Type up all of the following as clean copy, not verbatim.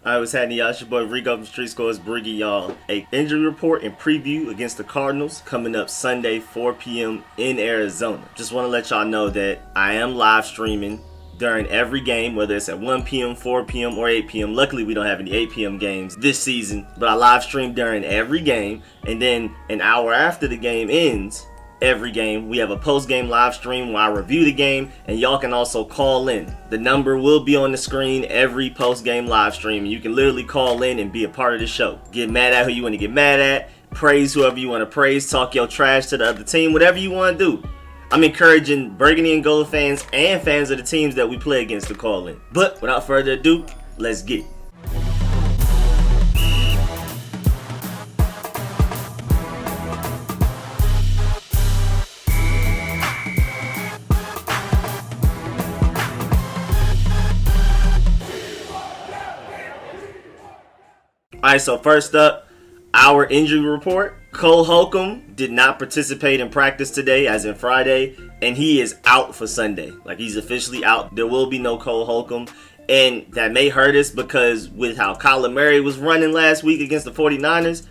Alright, what's happening, y'all? It's your boy Rico from Street Scores, bringing y'all a injury report and preview against the Cardinals coming up Sunday, 4 p.m. in Arizona. Just want to let y'all know that I am live streaming during every game, whether it's at 1 p.m., 4 p.m., or 8 p.m. Luckily, we don't have any 8 p.m. games this season, but I live stream during every game, and then an hour after the game ends, every game, we have a post-game live stream where I review the game, and y'all can also call in. The number will be on the screen every post-game live stream, and you can literally call in and be a part of the show. Get mad at who you want to get mad at, praise whoever you want to praise, talk your trash to the other team, whatever you want to do. I'm encouraging burgundy and gold fans and fans of the teams that we play against to call in. But without further ado, let's get it. Alright, so first up, our injury report. Cole Holcomb did not participate in practice today, as in Friday, and he is out for Sunday. Like, he's officially out. There will be no Cole Holcomb, and that may hurt us because with how Kyler Murray was running last week against the 49ers,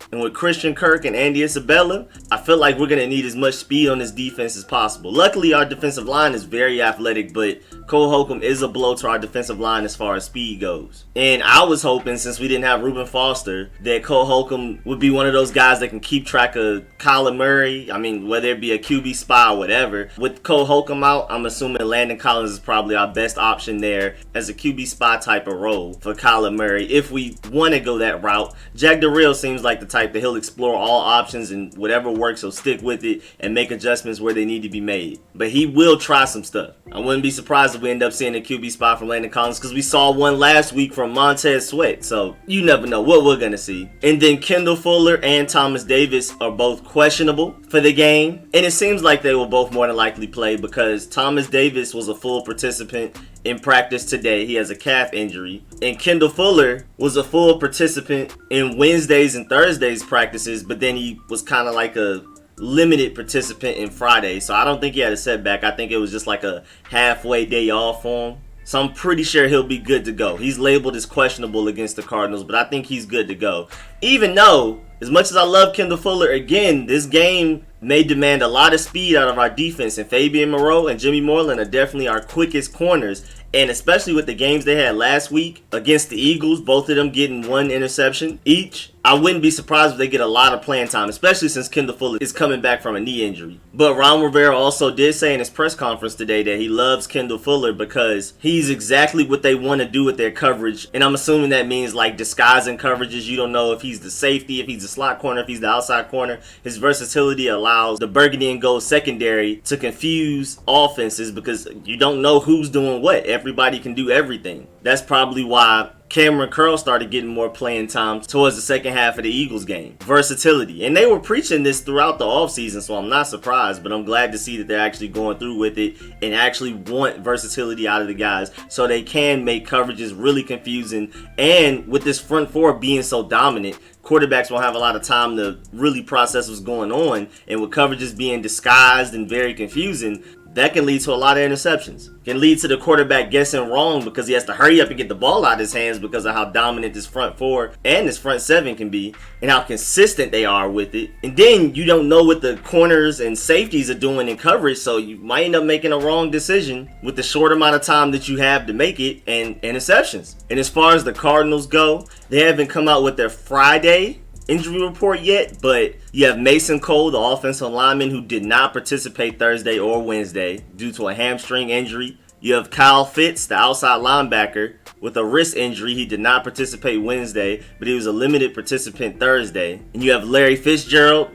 and with Christian Kirk and Andy Isabella, I feel like we're going to need as much speed on this defense as possible. Luckily, our defensive line is very athletic, but Cole Holcomb is a blow to our defensive line as far as speed goes. And I was hoping, since we didn't have Reuben Foster, that Cole Holcomb would be one of those guys that can keep track of Kyler Murray. I mean, whether it be a QB spy or whatever. With Cole Holcomb out, I'm assuming Landon Collins is probably our best option there as a QB spy type of role for Kyler Murray. If we want to go that route, Jack Del Rio seems like the type that he'll explore all options, and whatever works, he'll stick with it and make adjustments where they need to be made. But he will try some stuff. I wouldn't be surprised if we end up seeing a QB spot from Landon Collins, because we saw one last week from Montez Sweat, so you never know what we're going to see. And then Kendall Fuller and Thomas Davis are both questionable for the game, and it seems like they will both more than likely play because Thomas Davis was a full participant in practice today. He has a calf injury. And Kendall Fuller was a full participant in Wednesdays and Thursdays practices, but then he was kind of like a limited participant in Friday. So I don't think he had a setback. I think it was just like a halfway day off for him. So I'm pretty sure he'll be good to go. He's labeled as questionable against the Cardinals, but I think he's good to go. Even though, as much as I love Kendall Fuller, again, this game may demand a lot of speed out of our defense, and Fabian Moreau and Jimmy Moreland are definitely our quickest corners. And especially with the games they had last week against the Eagles, both of them getting one interception each, I wouldn't be surprised if they get a lot of playing time, especially since Kendall Fuller is coming back from a knee injury. But Ron Rivera also did say in his press conference today that he loves Kendall Fuller because he's exactly what they want to do with their coverage. And I'm assuming that means like disguising coverages. You don't know if he's the safety, if he's the slot corner, if he's the outside corner. His versatility allows the burgundy and gold secondary to confuse offenses because you don't know who's doing what. Everybody can do everything. That's probably why Cameron Curl started getting more playing time towards the second half of the Eagles game. Versatility. And they were preaching this throughout the offseason, so I'm not surprised, but I'm glad to see that they're actually going through with it and actually want versatility out of the guys so they can make coverages really confusing. And with this front four being so dominant, quarterbacks won't have a lot of time to really process what's going on. And with coverages being disguised and very confusing, that can lead to a lot of interceptions. Can lead to the quarterback guessing wrong because he has to hurry up and get the ball out of his hands because of how dominant this front four and this front seven can be and how consistent they are with it. And then you don't know what the corners and safeties are doing in coverage, so you might end up making a wrong decision with the short amount of time that you have to make it and interceptions. And as far as the Cardinals go, they haven't come out with their Friday injury report yet, but you have Mason Cole, the offensive lineman, who did not participate Thursday or Wednesday due to a hamstring injury. You have Kyle Pitts, the outside linebacker, with a wrist injury. He did not participate Wednesday, but he was a limited participant Thursday. And you have Larry Fitzgerald,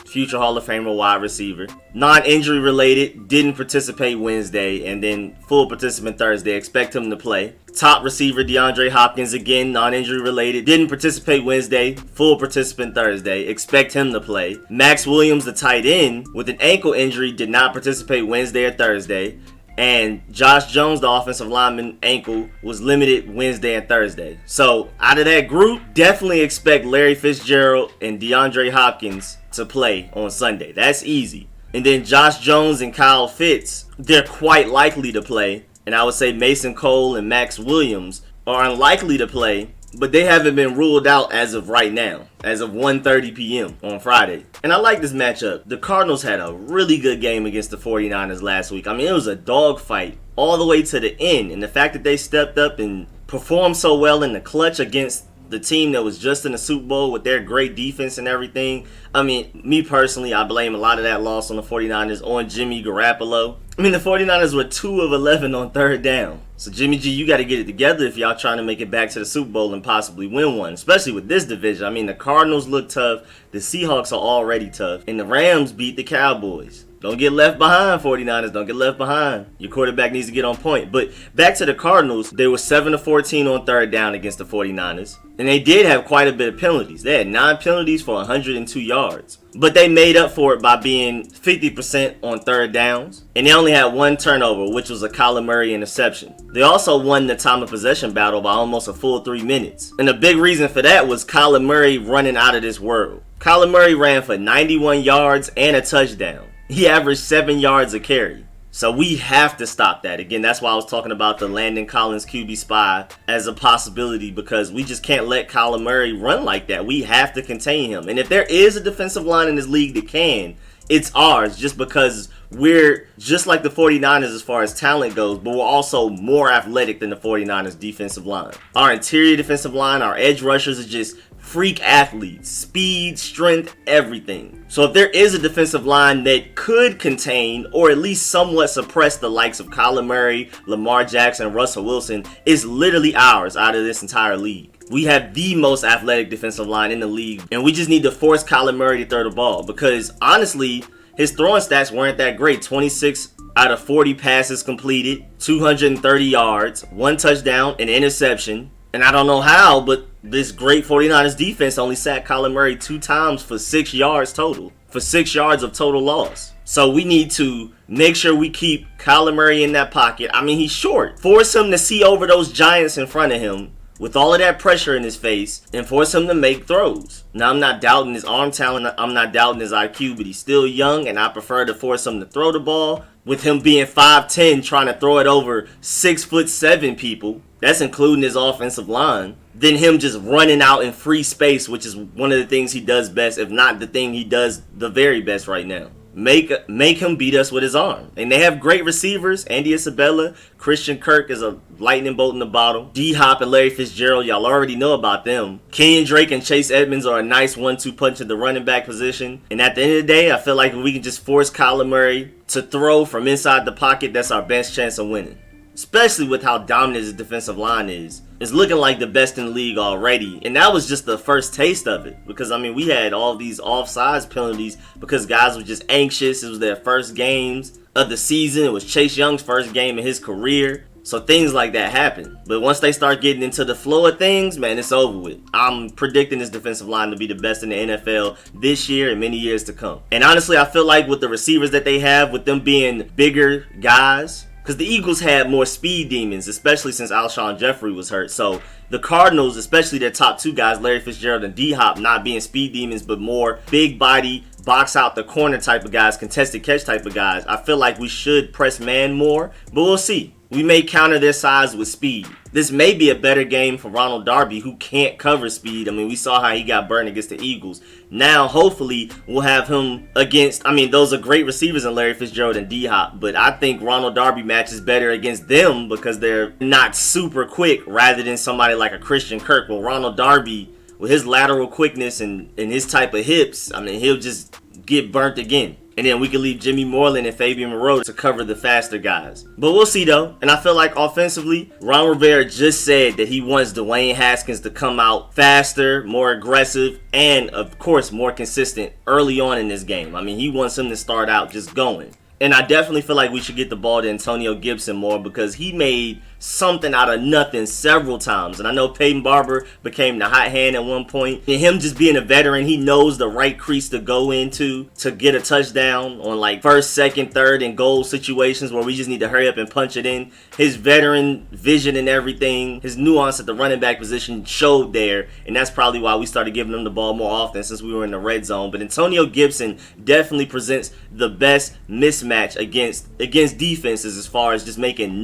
future Hall of Famer wide receiver, non-injury related, didn't participate Wednesday, and then full participant Thursday. Expect him to play. Top receiver DeAndre Hopkins, again non-injury related, didn't participate Wednesday, full participant Thursday. Expect him to play. Max Williams, the tight end, with an ankle injury, did not participate Wednesday or Thursday. And Josh Jones, the offensive lineman, ankle was limited Wednesday and Thursday. So out of that group, definitely expect Larry Fitzgerald and DeAndre Hopkins to play on Sunday. That's easy. And then Josh Jones and Kyle Pitts, they're quite likely to play. And I would say Mason Cole and Max Williams are unlikely to play, but they haven't been ruled out as of right now, as of 1:30 p.m. on Friday. And I like this matchup. The Cardinals had a really good game against the 49ers last week. I mean, it was a dogfight all the way to the end. And the fact that they stepped up and performed so well in the clutch against the team that was just in the Super Bowl with their great defense and everything. I mean, me personally, I blame a lot of that loss on the 49ers on Jimmy Garoppolo. I mean, the 49ers were 2 of 11 on third down. So Jimmy G, you got to get it together if y'all trying to make it back to the Super Bowl and possibly win one, especially with this division. I mean, the Cardinals look tough. The Seahawks are already tough. And the Rams beat the Cowboys. Don't get left behind, 49ers. Don't get left behind. Your quarterback needs to get on point. But back to the Cardinals, they were 7 of 14 on third down against the 49ers. And they did have quite a bit of penalties. They had 9 penalties for 102 yards. But they made up for it by being 50% on third downs. And they only had 1 turnover, which was a Kyler Murray interception. They also won the time of possession battle by almost a full 3 minutes. And the big reason for that was Kyler Murray running out of this world. Kyler Murray ran for 91 yards and a touchdown. He averaged 7 yards a carry. So we have to stop that. Again, that's why I was talking about the Landon Collins QB spy as a possibility, because we just can't let Kyler Murray run like that. We have to contain him. And if there is a defensive line in this league that can, it's ours, just because we're just like the 49ers as far as talent goes, but we're also more athletic than the 49ers defensive line. Our interior defensive line, our edge rushers are just freak athletes, speed, strength, everything. So if there is a defensive line that could contain or at least somewhat suppress the likes of Kyler Murray, Lamar Jackson, and Russell Wilson, it's literally ours out of this entire league. We have the most athletic defensive line in the league, and we just need to force Kyler Murray to throw the ball, because honestly, his throwing stats weren't that great. 26 out of 40 passes completed, 230 yards, 1 touchdown, an interception. And I don't know how, but this great 49ers defense only sacked Kyler Murray 2 times for 6 yards total. For 6 yards of total loss. So we need to make sure we keep Kyler Murray in that pocket. I mean, he's short. Force him to see over those giants in front of him with all of that pressure in his face and force him to make throws. Now, I'm not doubting his arm talent. I'm not doubting his IQ, but he's still young, and I prefer to force him to throw the ball. With him being 5'10", trying to throw it over 6'7" people, that's including his offensive line, than him just running out in free space, which is one of the things he does best, if not the thing he does the very best right now. Make him beat us with his arm. And they have great receivers. Andy Isabella, Christian Kirk is a lightning bolt in the bottle. D-Hop and Larry Fitzgerald, y'all already know about them. Kenyon Drake and Chase Edmonds are a nice 1-2 punch at the running back position. And at the end of the day, I feel like if we can just force Kyler Murray to throw from inside the pocket, that's our best chance of winning. Especially with how dominant his defensive line is. It's looking like the best in the league already. And that was just the first taste of it. Because, I mean, we had all these offsides penalties because guys were just anxious. It was their first games of the season. It was Chase Young's first game in his career. So things like that happen. But once they start getting into the flow of things, man, it's over with. I'm predicting this defensive line to be the best in the NFL this year and many years to come. And honestly, I feel like with the receivers that they have, with them being bigger guys, because the Eagles had more speed demons, especially since Alshon Jeffrey was hurt. So the Cardinals, especially their top 2 guys, Larry Fitzgerald and D-Hop, not being speed demons, but more big body, box out the corner type of guys, contested catch type of guys. I feel like we should press man more, but we'll see. We may counter their size with speed. This may be a better game for Ronald Darby, who can't cover speed. I mean, we saw how he got burned against the Eagles. Now, hopefully, we'll have him against, I mean, those are great receivers in Larry Fitzgerald and D-Hop, but I think Ronald Darby matches better against them because they're not super quick rather than somebody like a Christian Kirk. Well, Ronald Darby, with his lateral quickness and his type of hips, I mean, he'll just get burnt again. And then we can leave Jimmy Moreland and Fabian Moreau to cover the faster guys. But we'll see though. And I feel like offensively, Ron Rivera just said that he wants Dwayne Haskins to come out faster, more aggressive, and of course more consistent early on in this game. I mean, he wants him to start out just going. And I definitely feel like we should get the ball to Antonio Gibson more because he made something out of nothing several times. And I know Peyton Barber became the hot hand at one point. And him just being a veteran, he knows the right crease to go into to get a touchdown on like first, second, third, and goal situations where we just need to hurry up and punch it in. His veteran vision and everything, his nuance at the running back position showed there. And that's probably why we started giving him the ball more often since we were in the red zone. But Antonio Gibson definitely presents the best mismatch against defenses as far as just making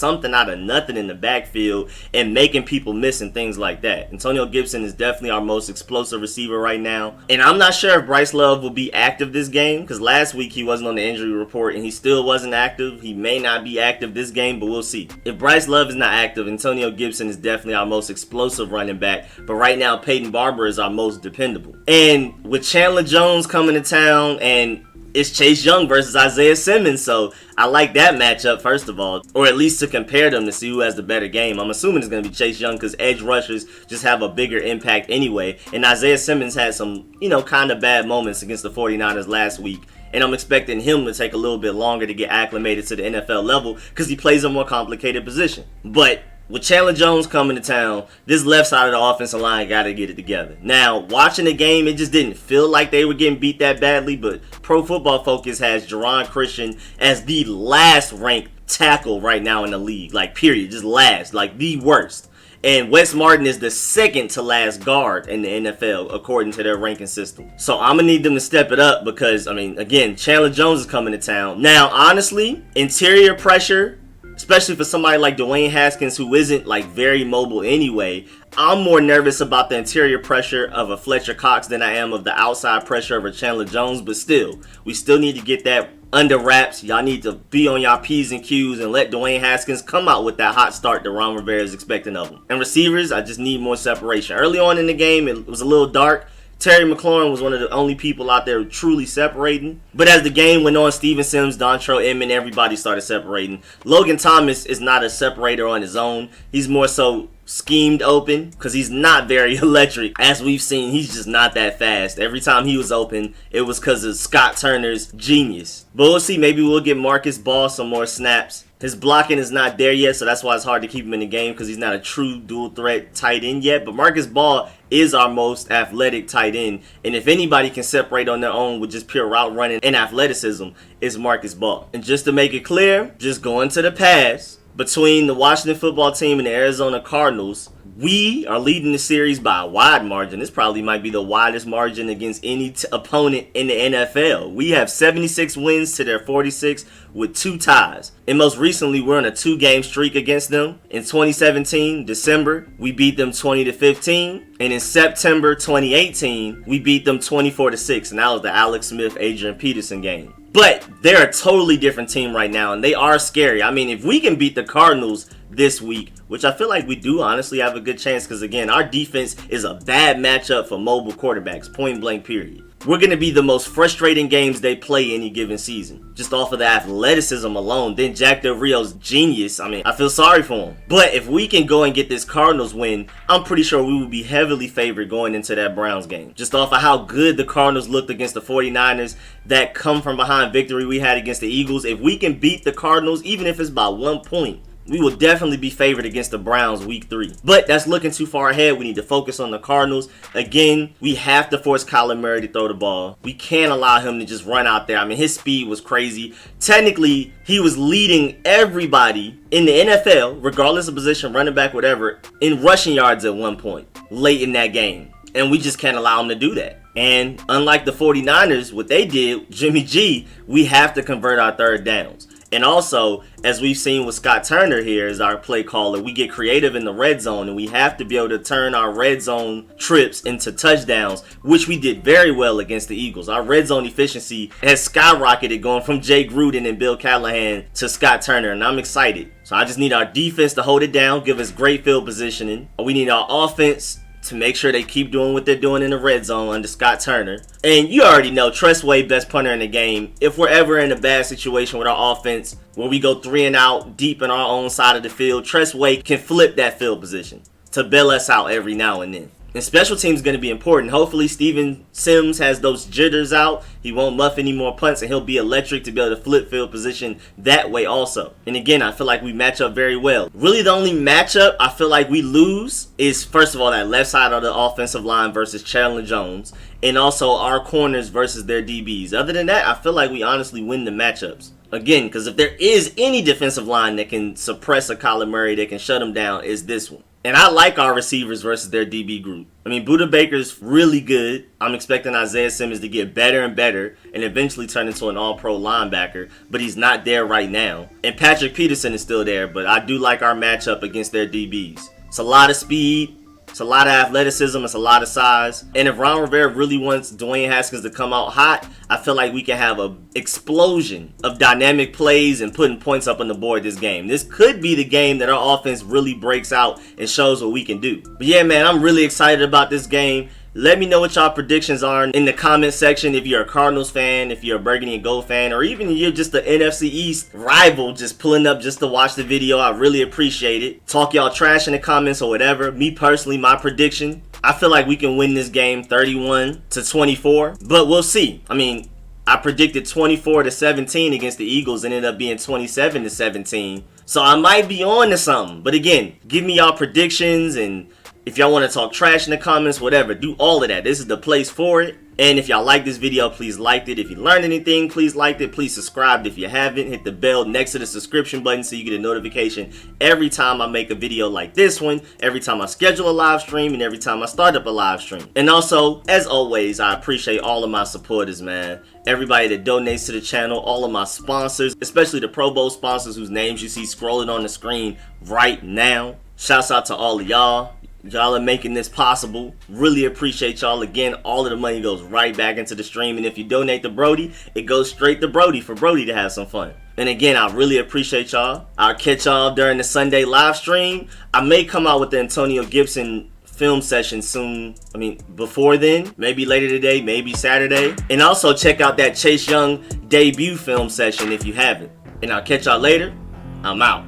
something out of nothing in the backfield and making people miss and things like that. Antonio Gibson is definitely our most explosive receiver right now. And I'm not sure if Bryce Love will be active this game, because last week he wasn't on the injury report and he still wasn't active. He may not be active this game, but we'll see. If Bryce Love is not active, Antonio Gibson is definitely our most explosive running back. But right now, Peyton Barber is our most dependable. And with Chandler Jones coming to town, and it's Chase Young versus Isaiah Simmons, so I like that matchup, first of all, or at least to compare them to see who has the better game. I'm assuming it's going to be Chase Young because edge rushers just have a bigger impact anyway, and Isaiah Simmons had some, kind of bad moments against the 49ers last week, and I'm expecting him to take a little bit longer to get acclimated to the NFL level because he plays a more complicated position. But with Chandler Jones coming to town, this left side of the offensive line got to get it together. Now, watching the game, it just didn't feel like they were getting beat that badly, but Pro Football Focus has Jerron Christian as the last ranked tackle right now in the league. Like, period. Just last. Like, the worst. And Wes Martin is the second to last guard in the NFL, according to their ranking system. So I'm going to need them to step it up because, again, Chandler Jones is coming to town. Now, honestly, interior pressure, especially for somebody like Dwayne Haskins, who isn't very mobile anyway, I'm more nervous about the interior pressure of a Fletcher Cox than I am of the outside pressure of a Chandler Jones. But still, we still need to get that under wraps. Y'all need to be on y'all P's and Q's and let Dwayne Haskins come out with that hot start that Ron Rivera is expecting of him. And receivers, I just need more separation. Early on in the game, it was a little dark. Terry McLaurin was one of the only people out there truly separating. But as the game went on, Steven Sims, Dontrell Inman, everybody started separating. Logan Thomas is not a separator on his own. He's more so schemed open because he's not very electric. As we've seen, he's just not that fast. Every time he was open, it was because of Scott Turner's genius. But we'll see. Maybe we'll get Marcus Ball some more snaps. His blocking is not there yet, so that's why it's hard to keep him in the game because he's not a true dual threat tight end yet. But Marcus Ball is our most athletic tight end, and if anybody can separate on their own with just pure route running and athleticism, it's Marcus Ball. And just to make it clear, just going to the pass, between the Washington football team and the Arizona Cardinals, we are leading the series by a wide margin. This probably might be the widest margin against any opponent in the NFL. We have 76 wins to their 46 with 2 ties. And most recently, we're on a 2-game streak against them. In 2017, December, we beat them 20-15. And in September 2018, we beat them 24-6. And that was the Alex Smith, Adrian Peterson game. But they're a totally different team right now, and they are scary. If we can beat the Cardinals this week, which I feel like we do honestly have a good chance because, again, our defense is a bad matchup for mobile quarterbacks, point blank period. We're going to be the most frustrating games they play any given season, just off of the athleticism alone. Then Jack Del Rio's genius. I feel sorry for him. But if we can go and get this Cardinals win, I'm pretty sure we will be heavily favored going into that Browns game. Just off of how good the Cardinals looked against the 49ers, that come from behind victory we had against the Eagles. If we can beat the Cardinals, even if it's by 1 point, we will definitely be favored against the Browns week 3. But that's looking too far ahead. We need to focus on the Cardinals. Again, we have to force Kyler Murray to throw the ball. We can't allow him to just run out there. His speed was crazy. Technically, he was leading everybody in the NFL, regardless of position, running back, whatever, in rushing yards at one point late in that game. And we just can't allow him to do that. And unlike the 49ers, what they did, Jimmy G, we have to convert our third downs. And also, as we've seen with Scott Turner here as our play caller, we get creative in the red zone, and we have to be able to turn our red zone trips into touchdowns, which we did very well against the Eagles. Our red zone efficiency has skyrocketed going from Jay Gruden and Bill Callahan to Scott Turner, and I'm excited. So I just need our defense to hold it down, give us great field positioning. We need our offense to make sure they keep doing what they're doing in the red zone under Scott Turner. And you already know, Tress Way, best punter in the game. If we're ever in a bad situation with our offense, where we go 3 and out deep in our own side of the field, Tress Way can flip that field position to bail us out every now and then. And special teams is going to be important. Hopefully Steven Sims has those jitters out. He won't muff any more punts, and he'll be electric to be able to flip field position that way also. And again, I feel like we match up very well. Really, the only matchup I feel like we lose is, first of all, that left side of the offensive line versus Chandler Jones, and also our corners versus their DBs. Other than that, I feel like we honestly win the matchups. Again, because if there is any defensive line that can suppress a Kyler Murray, that can shut him down, is this one. And I like our receivers versus their DB group. I mean, Budda Baker's really good. I'm expecting Isaiah Simmons to get better and better and eventually turn into an all-pro linebacker, but he's not there right now. And Patrick Peterson is still there, but I do like our matchup against their DBs. It's a lot of speed. It's a lot of athleticism. It's a lot of size. And if Ron Rivera really wants Dwayne Haskins to come out hot, I feel like we can have an explosion of dynamic plays and putting points up on the board this game. This could be the game that our offense really breaks out and shows what we can do. But yeah, man, I'm really excited about this game. Let me know what y'all predictions are in the comment section. If you're a Cardinals fan, if you're a Burgundy and Gold fan, or even if you're just the NFC East rival just pulling up just to watch the video, I really appreciate it. Talk y'all trash in the comments or whatever. Me personally, my prediction, I feel like we can win this game 31-24, but we'll see. I mean, I predicted 24-17 against the Eagles and ended up being 27-17. So I might be on to something. But again, give me y'all predictions, and if y'all want to talk trash in the comments, whatever, do all of that. This is the place for it. And if y'all like this video, please like it. If you learned anything, please like it. Please subscribe if you haven't. Hit the bell next to the subscription button so you get a notification every time I make a video like this one, every time I schedule a live stream, and every time I start up a live stream. And also, as always, I appreciate all of my supporters, man. Everybody that donates to the channel, all of my sponsors, especially the Pro Bowl sponsors whose names you see scrolling on the screen right now. Shouts out to all of y'all. Y'all are making this possible. Really appreciate y'all. Again, all of the money goes right back into the stream. And if you donate to Brody, it goes straight to Brody for Brody to have some fun. And again, I really appreciate y'all. I'll catch y'all during the Sunday live stream. I may come out with the Antonio Gibson film session soon. I mean, before then, maybe later today, maybe Saturday. And also check out that Chase Young debut film session if you haven't. And I'll catch y'all later. I'm out.